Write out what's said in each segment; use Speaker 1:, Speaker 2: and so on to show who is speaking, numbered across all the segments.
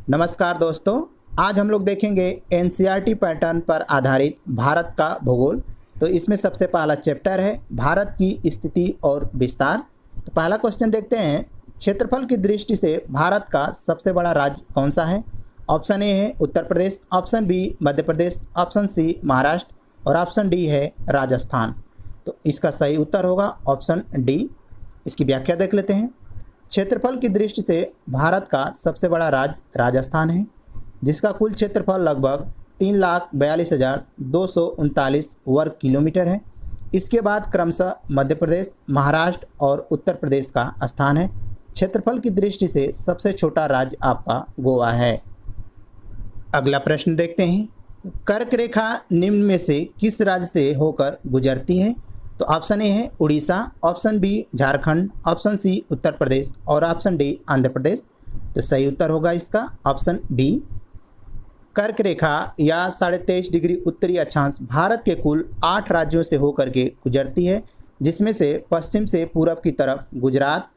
Speaker 1: नमस्कार दोस्तों, आज हम लोग देखेंगे एनसीईआरटी पैटर्न पर आधारित भारत का भूगोल। तो इसमें सबसे पहला चैप्टर है भारत की स्थिति और विस्तार। तो पहला क्वेश्चन देखते हैं, क्षेत्रफल की दृष्टि से भारत का सबसे बड़ा राज्य कौन सा है। ऑप्शन ए है Uttar Pradesh, option B Madhya Pradesh, option C Maharashtra और ऑप्शन डी है राजस्थान। तो इसका सही उत्तर होगा ऑप्शन डी। इसकी व्याख्या देख लेते हैं। क्षेत्रफल की दृष्टि से भारत का सबसे बड़ा राज्य राजस्थान है, जिसका कुल क्षेत्रफल लगभग 3,42,239 वर्ग किलोमीटर है। इसके बाद क्रमशः मध्य प्रदेश, महाराष्ट्र और उत्तर प्रदेश का स्थान है। क्षेत्रफल की दृष्टि से सबसे छोटा राज्य आपका गोवा है। अगला प्रश्न देखते हैं, कर्क रेखा निम्न में से किस राज्य से होकर गुजरती है। तो ऑप्शन ए है Orissa, option B Jharkhand, option C Uttar Pradesh और ऑप्शन डी आंध्र प्रदेश। तो सही उत्तर होगा इसका ऑप्शन बी। कर्क रेखा या 23.5 डिग्री उत्तरी अक्षांश भारत के कुल 8 राज्यों से होकर के गुजरती है, जिसमें से पश्चिम से पूरब की तरफ गुजरात,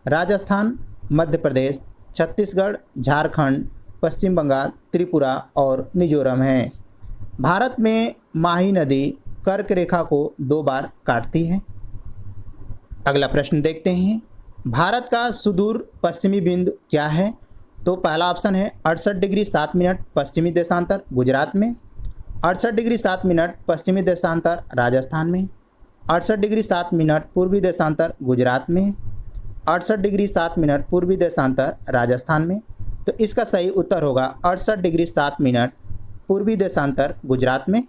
Speaker 1: राजस्थान, मध्य प्रदेश, छत्तीसगढ़, झारखंड, पश्चिम बंगाल, त्रिपुरा और मिजोरम है। भारत में माही नदी कर्क रेखा को 2 बार काटती है। अगला प्रश्न देखते हैं, भारत का सुदूर पश्चिमी बिंदु क्या है। तो पहला ऑप्शन है 68 डिग्री 7 मिनट पश्चिमी देशांतर गुजरात में, 68 डिग्री 7 मिनट पश्चिमी देशांतर राजस्थान में, 68 डिग्री 7 मिनट पूर्वी देशांतर गुजरात में, 68 डिग्री 7 मिनट पूर्वी देशांतर राजस्थान में। तो इसका सही उत्तर होगा 68 डिग्री 7 मिनट पूर्वी देशांतर गुजरात में।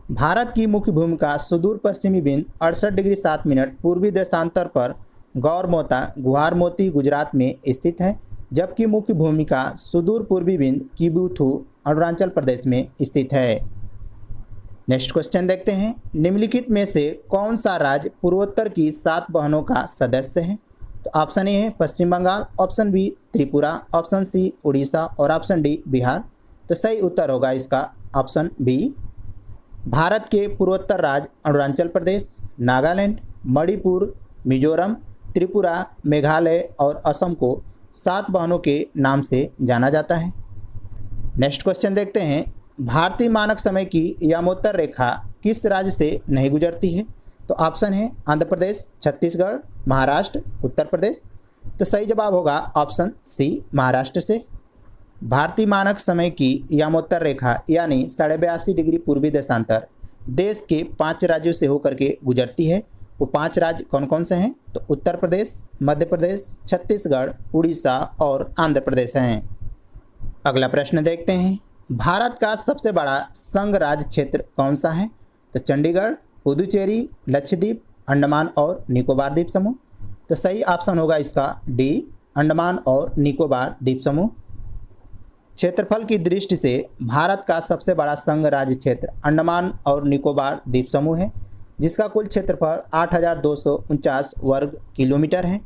Speaker 1: भारत की मुख्य भूमिका सुदूर पश्चिमी बिंदु 68 डिग्री 7 मिनट पूर्वी देशांतर पर गौरमोता गुहार मोती गुजरात में स्थित है, जबकि मुख्य भूमिका सुदूर पूर्वी बिंदु किबुथु अरुणाचल प्रदेश में स्थित है। नेक्स्ट क्वेश्चन देखते हैं, निम्नलिखित में से कौन सा राज्य पूर्वोत्तर की 7 बहनों का सदस्य है। तो ऑप्शन ए है Paschim Bengal, option B Tripura, option C Orissa और ऑप्शन डी बिहार। तो सही उत्तर होगा इसका ऑप्शन बी। भारत के पूर्वोत्तर राज्य अरुणाचल प्रदेश, नागालैंड, मणिपुर, मिजोरम, त्रिपुरा, मेघालय और असम को 7 बहनों के नाम से जाना जाता है। नेक्स्ट क्वेश्चन देखते हैं, भारतीय मानक समय की यमोत्तर रेखा किस राज्य से नहीं गुजरती है। तो ऑप्शन है आंध्र प्रदेश, छत्तीसगढ़, महाराष्ट्र, उत्तर प्रदेश। तो सही जवाब होगा ऑप्शन सी महाराष्ट्र से। भारतीय मानक समय की यमोत्तर रेखा यानी 82.5 डिग्री पूर्वी देशांतर देश के 5 राज्यों से होकर के गुजरती है। वो 5 राज्य कौन कौन से हैं। तो उत्तर प्रदेश, मध्य प्रदेश, छत्तीसगढ़, उड़ीसा और आंध्र प्रदेश हैं। अगला प्रश्न देखते हैं, भारत का सबसे बड़ा संघ राज्य क्षेत्र कौन सा है। तो चंडीगढ़, पुदुचेरी, लक्षद्वीप, अंडमान और निकोबार द्वीप समूह। तो सही ऑप्शन होगा इसका डी, अंडमान और निकोबार द्वीप समूह। क्षेत्रफल की दृष्टि से भारत का सबसे बड़ा संघ राज्य क्षेत्र अंडमान और निकोबार द्वीप समूह है, जिसका कुल क्षेत्रफल 8,249 वर्ग किलोमीटर है।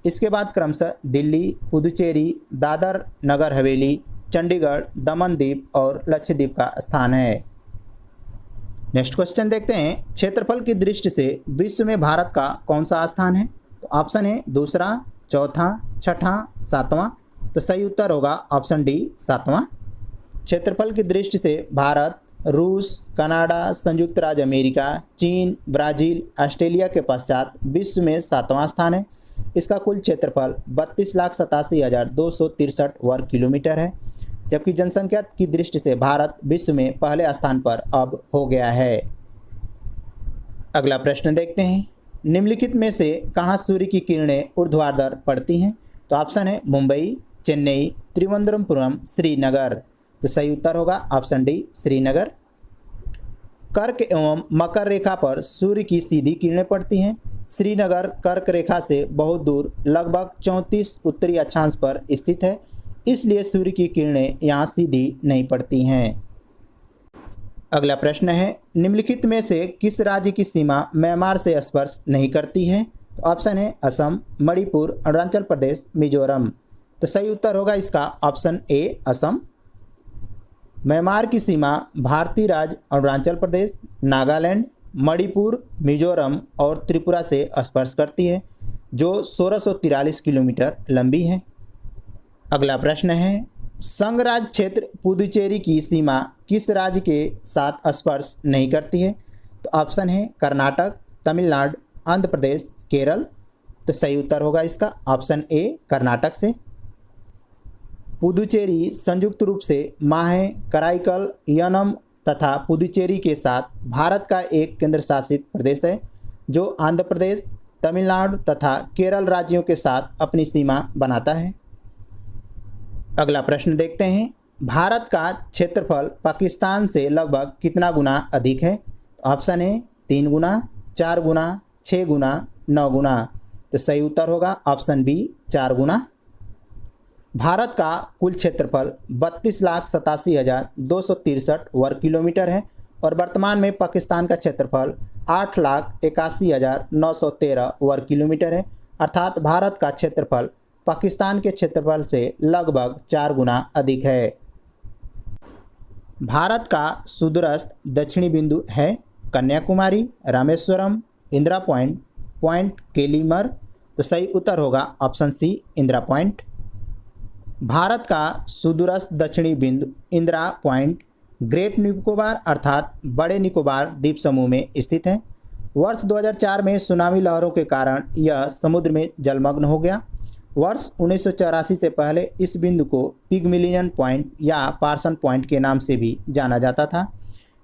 Speaker 1: इसके बाद क्रमशः दिल्ली, पुदुचेरी, दादर नगर हवेली, चंडीगढ़, दमन द्वीप और लक्षद्वीप का स्थान है। नेक्स्ट क्वेश्चन देखते हैं, क्षेत्रफल की दृष्टि से विश्व में भारत का कौन सा स्थान है। तो ऑप्शन है दूसरा, चौथा, छठा, 7वां। तो सही उत्तर होगा ऑप्शन डी 7वां। क्षेत्रफल की दृष्टि से भारत रूस, कनाडा, संयुक्त राज्य अमेरिका, चीन, ब्राज़ील, ऑस्ट्रेलिया के पश्चात विश्व में 7वां स्थान है। इसका कुल क्षेत्रफल 32,87,263 वर्ग किलोमीटर है, जबकि जनसंख्या की दृष्टि से भारत विश्व में पहले स्थान पर अब हो गया है। अगला प्रश्न देखते हैं, निम्नलिखित में से कहाँ सूर्य की किरणें ऊर्ध्वाधर पड़ती हैं। तो ऑप्शन है मुंबई, चेन्नई, त्रिवेंद्रपुरम, श्रीनगर। तो सही उत्तर होगा ऑप्शन डी श्रीनगर। कर्क एवं मकर रेखा पर सूर्य की सीधी किरणें पड़ती हैं। श्रीनगर कर्क रेखा से बहुत दूर लगभग 34 उत्तरी अक्षांश पर स्थित है, इसलिए सूर्य की किरणें यहाँ सीधी नहीं पड़ती हैं। अगला प्रश्न है, निम्नलिखित में से किस राज्य की सीमा म्यांमार से स्पर्श नहीं करती है। तो ऑप्शन है असम, मणिपुर, अरुणाचल प्रदेश, मिजोरम। तो सही उत्तर होगा इसका ऑप्शन ए असम। म्यांमार की सीमा भारतीय राज्य अरुणाचल प्रदेश, नागालैंड, मणिपुर, मिजोरम और त्रिपुरा से स्पर्श करती है, जो 1643 किलोमीटर लंबी है। अगला प्रश्न है, संघ राज्य क्षेत्र पुदुचेरी की सीमा किस राज्य के साथ स्पर्श नहीं करती है? तो ऑप्शन है कर्नाटक, तमिलनाडु, आंध्र प्रदेश, केरल। तो सही उत्तर होगा इसका ऑप्शन ए कर्नाटक से। पुदुचेरी संयुक्त रूप से माहे, कराईकल, यनम तथा पुदुचेरी के साथ भारत का एक केंद्र शासित प्रदेश है जो आंध्र प्रदेश, तमिलनाडु तथा केरल राज्यों के साथ अपनी सीमा बनाता है। अगला प्रश्न देखते हैं, भारत का क्षेत्रफल पाकिस्तान से लगभग कितना गुना अधिक है? ऑप्शन है 3 गुना, 4 गुना, 6 गुना, 9 गुना। तो सही उत्तर होगा ऑप्शन बी 4 गुना। भारत का कुल क्षेत्रफल 32,87,263 वर्ग किलोमीटर है और वर्तमान में पाकिस्तान का क्षेत्रफल 8,81,913 वर्ग किलोमीटर है। अर्थात भारत का क्षेत्रफल पाकिस्तान के क्षेत्रफल से लगभग 4 गुना अधिक है। भारत का सुदूरस्थ दक्षिणी बिंदु है कन्याकुमारी, रामेश्वरम, इंदिरा पॉइंट, पॉइंट केलीमर। तो सही उत्तर होगा option C Indira point. Bharat का सुदूरस्थ दक्षिणी बिंदु इंदिरा पॉइंट ग्रेट निकोबार अर्थात बड़े निकोबार द्वीप समूह में स्थित है। वर्ष 2004 में सुनामी लहरों के कारण यह समुद्र में जलमग्न हो गया। वर्ष 1984 से पहले इस बिंदु को पिगमिलियन पॉइंट या पार्सन पॉइंट के नाम से भी जाना जाता था।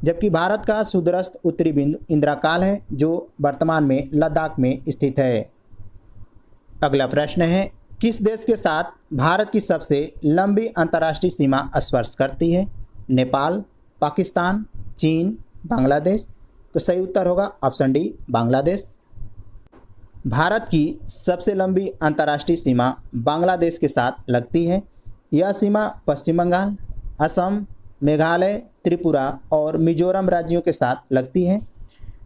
Speaker 1: जबकि भारत का सुदूरस्थ उत्तरी बिंदु इंदिराकाल है जो वर्तमान में लद्दाख में स्थित है। अगला प्रश्न है, किस देश के साथ भारत की सबसे लंबी अंतर्राष्ट्रीय सीमा स्पर्श करती है? नेपाल, पाकिस्तान, चीन, बांग्लादेश। तो सही उत्तर होगा ऑप्शन डी बांग्लादेश। भारत की सबसे लंबी अंतर्राष्ट्रीय सीमा बांग्लादेश के साथ लगती है। यह सीमा पश्चिम बंगाल, असम, मेघालय, त्रिपुरा और मिजोरम राज्यों के साथ लगती है।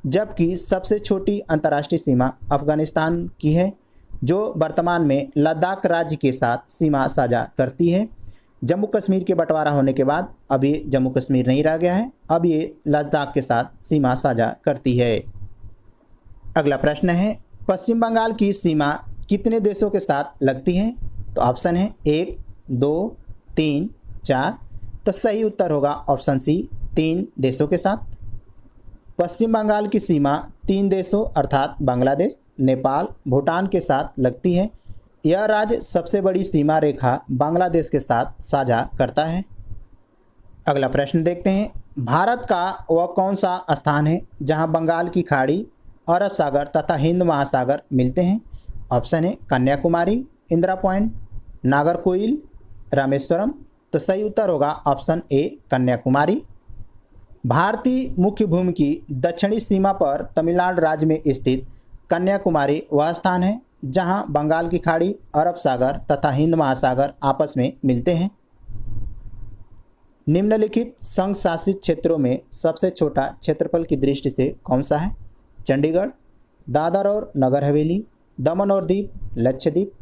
Speaker 1: जबकि सबसे छोटी अंतर्राष्ट्रीय सीमा अफगानिस्तान की है जो वर्तमान में लद्दाख राज्य के साथ सीमा साझा करती है। जम्मू कश्मीर के बंटवारा होने के बाद अब ये जम्मू कश्मीर नहीं रह गया है, अब ये लद्दाख के साथ सीमा साझा करती है। अगला प्रश्न है, पश्चिम बंगाल की सीमा कितने देशों के साथ लगती है? तो ऑप्शन है 1, 2, 3, 4। तो सही उत्तर होगा ऑप्शन सी 3 देशों के साथ। पश्चिम बंगाल की सीमा 3 देशों अर्थात बांग्लादेश, नेपाल, भूटान के साथ लगती है। यह राज्य सबसे बड़ी सीमा रेखा बांग्लादेश के साथ साझा करता है। अगला प्रश्न देखते हैं, भारत का वह कौन सा स्थान है जहां बंगाल की खाड़ी, अरब सागर तथा हिंद महासागर मिलते हैं? ऑप्शन है कन्याकुमारी, इंदिरा पॉइंट, नागरकोइल, रामेश्वरम। तो सही उत्तर होगा ऑप्शन ए कन्याकुमारी। भारतीय मुख्य भूमि की दक्षिणी सीमा पर तमिलनाडु राज्य में स्थित कन्याकुमारी वह स्थान है जहां बंगाल की खाड़ी, अरब सागर तथा हिंद महासागर आपस में मिलते हैं। निम्नलिखित संघ शासित क्षेत्रों में सबसे छोटा क्षेत्रफल की दृष्टि से कौन सा है? चंडीगढ़, दादर और नगर हवेली, दमन और दीव, लक्षद्वीप।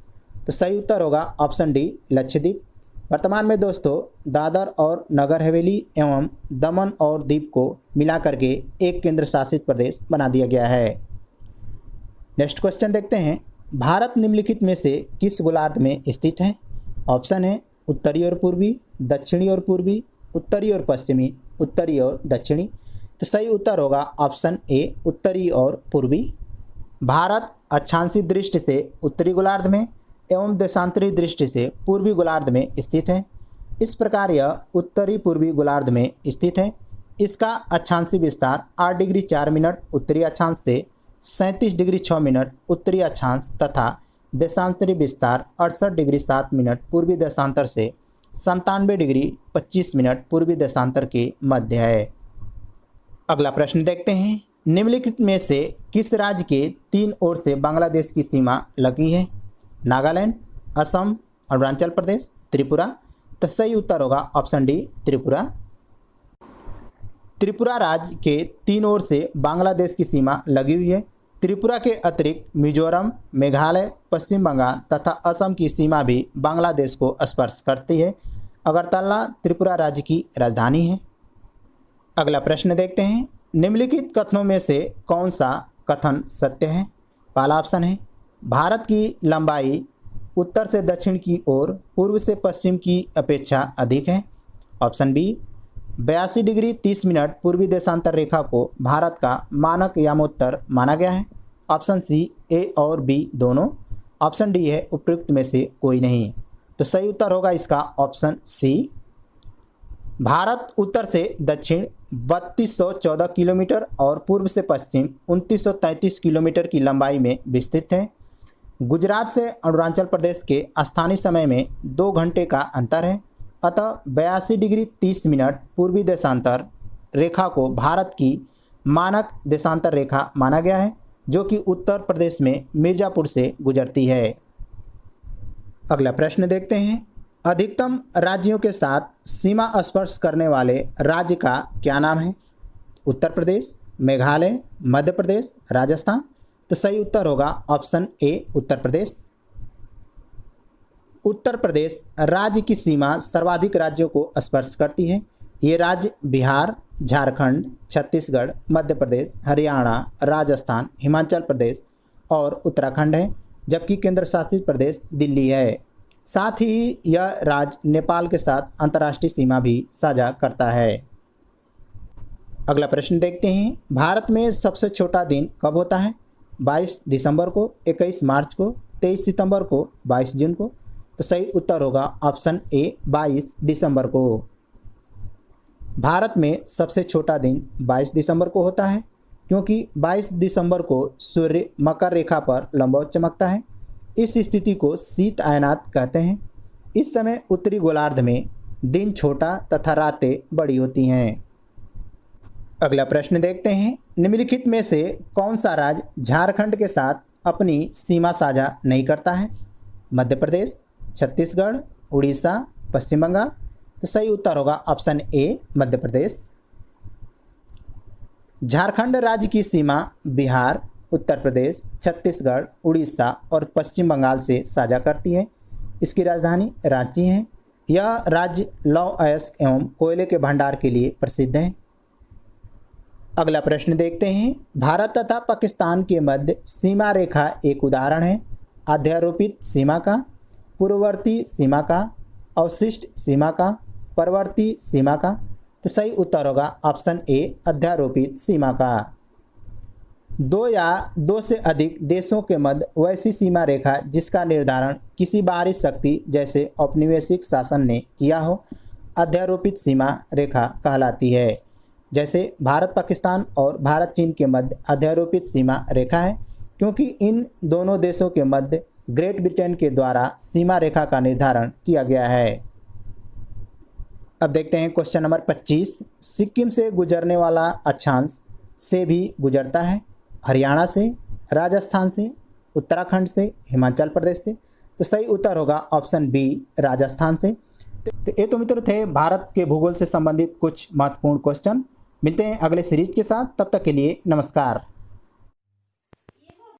Speaker 1: तो सही उत्तर होगा ऑप्शन डी लक्षद्वीप। वर्तमान में दोस्तों दादर और नगर हवेली एवं दमन और दीव को मिला करके एक केंद्र शासित प्रदेश बना दिया गया है। नेक्स्ट क्वेश्चन देखते हैं, भारत निम्नलिखित में से किस गोलार्ध में स्थित है? ऑप्शन है उत्तरी और पूर्वी, दक्षिणी और पूर्वी, उत्तरी और पश्चिमी, उत्तरी और दक्षिणी। तो सही उत्तर होगा ऑप्शन ए उत्तरी और पूर्वी। भारत अक्षांशीय दृष्टि से उत्तरी गोलार्ध में एवं देशांतरी दृष्टि से पूर्वी गोलार्ध में स्थित है। इस प्रकार यह उत्तरी पूर्वी गोलार्ध में स्थित है। इसका अक्षांशीय विस्तार 8 डिग्री 4 मिनट उत्तरी अक्षांश से 37 डिग्री 6 मिनट उत्तरी अक्षांश तथा देशांतरी विस्तार 68 डिग्री 7 मिनट पूर्वी देशांतर से 97 डिग्री 25 मिनट पूर्वी देशांतर के मध्य है। अगला प्रश्न देखते हैं, निम्नलिखित में से किस राज्य के 3 ओर से बांग्लादेश की सीमा लगी है? नागालैंड, असम, अरुणाचल प्रदेश, त्रिपुरा। तो सही उत्तर होगा ऑप्शन डी त्रिपुरा। त्रिपुरा राज्य के 3 ओर से बांग्लादेश की सीमा लगी हुई है। त्रिपुरा के अतिरिक्त मिजोरम, मेघालय, पश्चिम बंगाल तथा असम की सीमा भी बांग्लादेश को स्पर्श करती है। अगरतला त्रिपुरा राज्य की राजधानी है। अगला प्रश्न देखते हैं, निम्नलिखित कथनों में से कौन सा कथन सत्य है? पहला ऑप्शन है भारत की लंबाई उत्तर से दक्षिण की ओर पूर्व से पश्चिम की अपेक्षा अधिक है। ऑप्शन बी 82 डिग्री 30 मिनट पूर्वी देशांतर रेखा को भारत का मानक यामोत्तर माना गया है। ऑप्शन सी ए और बी दोनों। ऑप्शन डी है उपयुक्त में से कोई नहीं। तो सही उत्तर होगा इसका ऑप्शन सी। भारत उत्तर से दक्षिण 3214 किलोमीटर और पूर्व से पश्चिम 2933 किलोमीटर की लंबाई में विस्तृत है। गुजरात से अरुणाचल प्रदेश के स्थानीय समय में 2 घंटे का अंतर है। अतः 82 डिग्री 30 मिनट पूर्वी देशांतर रेखा को भारत की मानक देशांतर रेखा माना गया है, जो कि उत्तर प्रदेश में मिर्ज़ापुर से गुजरती है। अगला प्रश्न देखते हैं। अधिकतम राज्यों के साथ सीमा स्पर्श करने वाले राज्य का क्या नाम है? उत्तर प्रदेश, मेघालय, मध्य प्रदेश, राजस्थान। तो सही उत्तर होगा ऑप्शन ए उत्तर प्रदेश। उत्तर प्रदेश राज्य की सीमा सर्वाधिक राज्यों को स्पर्श करती है। ये राज्य बिहार, झारखंड, छत्तीसगढ़, मध्य प्रदेश, हरियाणा, राजस्थान, हिमाचल प्रदेश और उत्तराखंड है, जबकि केंद्र शासित प्रदेश दिल्ली है। साथ ही यह राज्य नेपाल के साथ अंतर्राष्ट्रीय सीमा भी साझा करता है। अगला प्रश्न देखते हैं। भारत में सबसे छोटा दिन कब होता है? 22 दिसंबर को, 21 मार्च को, 23 सितंबर को, 22 जून को। तो सही उत्तर होगा ऑप्शन ए 22 दिसंबर को। भारत में सबसे छोटा दिन 22 दिसंबर को होता है, क्योंकि 22 दिसंबर को सूर्य मकर रेखा पर लंबवत चमकता है। इस स्थिति को शीत अयनात कहते हैं। इस समय उत्तरी गोलार्ध में दिन छोटा तथा रातें बड़ी होती हैं। अगला प्रश्न देखते हैं। निम्नलिखित में से कौन सा राज्य झारखंड के साथ अपनी सीमा साझा नहीं करता है? मध्य प्रदेश, छत्तीसगढ़, उड़ीसा, पश्चिम बंगाल। तो सही उत्तर होगा ऑप्शन ए मध्य प्रदेश। झारखंड राज्य की सीमा बिहार, उत्तर प्रदेश, छत्तीसगढ़, उड़ीसा और पश्चिम बंगाल से साझा करती है। इसकी राजधानी रांची है। यह राज्य लौह अयस्क एवं कोयले के भंडार के लिए प्रसिद्ध है। अगला प्रश्न देखते हैं। भारत तथा पाकिस्तान के मध्य सीमा रेखा एक उदाहरण है अध्यारोपित सीमा का, पूर्ववर्ती सीमा का, अवशिष्ट सीमा का, परवर्ती सीमा का। तो सही उत्तर होगा ऑप्शन ए अध्यारोपित सीमा का। 2 या 2 से अधिक देशों के मध्य वैसी सीमा रेखा जिसका निर्धारण किसी बाहरी शक्ति जैसे औपनिवेशिक शासन ने किया हो, अध्यारोपित सीमा रेखा कहलाती है। जैसे भारत पाकिस्तान और भारत चीन के मध्य अध्यारोपित सीमा रेखा है, क्योंकि इन दोनों देशों के मध्य ग्रेट ब्रिटेन के द्वारा सीमा रेखा का निर्धारण किया गया है। अब देखते हैं क्वेश्चन नंबर 25। सिक्किम से गुजरने वाला अक्षांश से भी गुजरता है, हरियाणा से, राजस्थान से, उत्तराखंड से, हिमाचल प्रदेश से। तो सही उत्तर होगा ऑप्शन बी राजस्थान से। तो ये तो मित्रों थे भारत के भूगोल से संबंधित कुछ महत्वपूर्ण क्वेश्चन। मिलते हैं अगले सीरीज के साथ, तब तक के लिए नमस्कार।